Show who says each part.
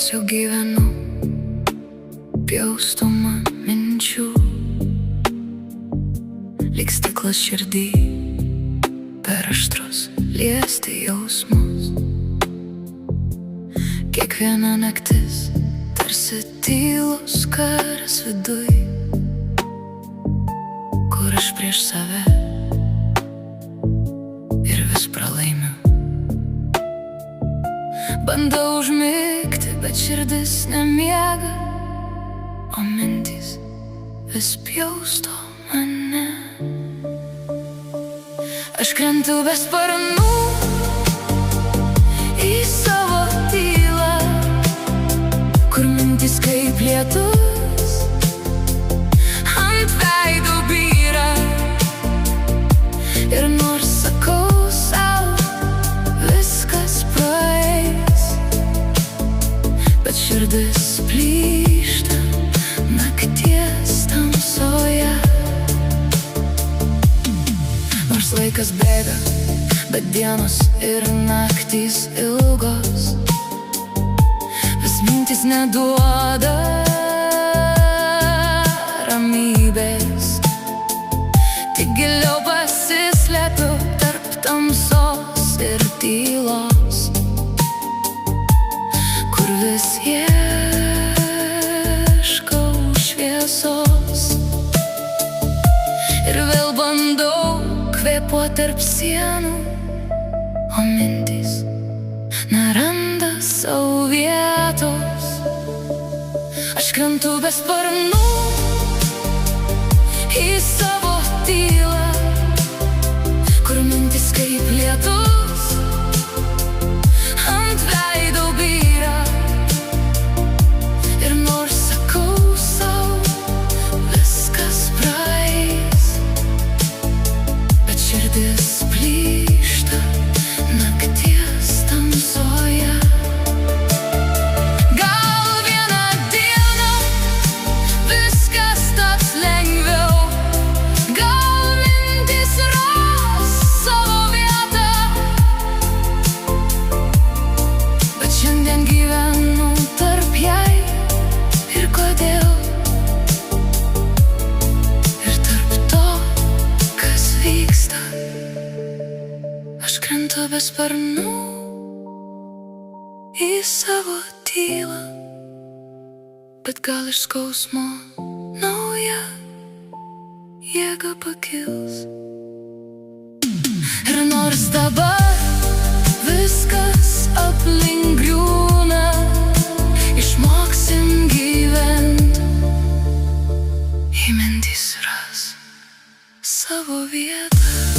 Speaker 1: jau gyvenu pjaustoma minčių, lyg stiklas širdį, per aštrus liesti jausmus. Kiekviena naktis tarsi tylus karas viduj, kur aš prieš save ir vis pralaimiu. Bandau užmigti, bet širdis nemiega, o mintys vis pjausto mane. Aš krentu be sparnų į savo tylą, kur mintys kaip lietus ant veido byra. Ir nors sakau sau, viskas praeis, bet širdis plyšta nakties tamsoje. Nors laikas bėga, bet dienos ir naktys ilgos, vis mintys neduoda ramybės. Tik giliau pasislepiu tarp tamsos ir tylos, kur vis ieškau šviesos. Ir vėl bandau kvėpuot tarp sienų, o mintys neranda savo vietos. Aš krentu be sparnų į savo tylą, kur mintys kaip lietus ant veido byra. Ir nors sakau sau, viskas praeis, bet širdis plyšta nakties tamsoje. Gal vieną dieną viskas taps lengviau, gal mintys ras savo vietą, bet šiandien gyvenu tarp jai ir kodėl, ir tarp to, kas vyksta. Aš krentu be sparnų į savo tylą, bet gal iš skausmo nauja jėga pakils. Ir nors dabar viskas aplink griūna, išmoksim gyvent, į mintys ras savo vietą.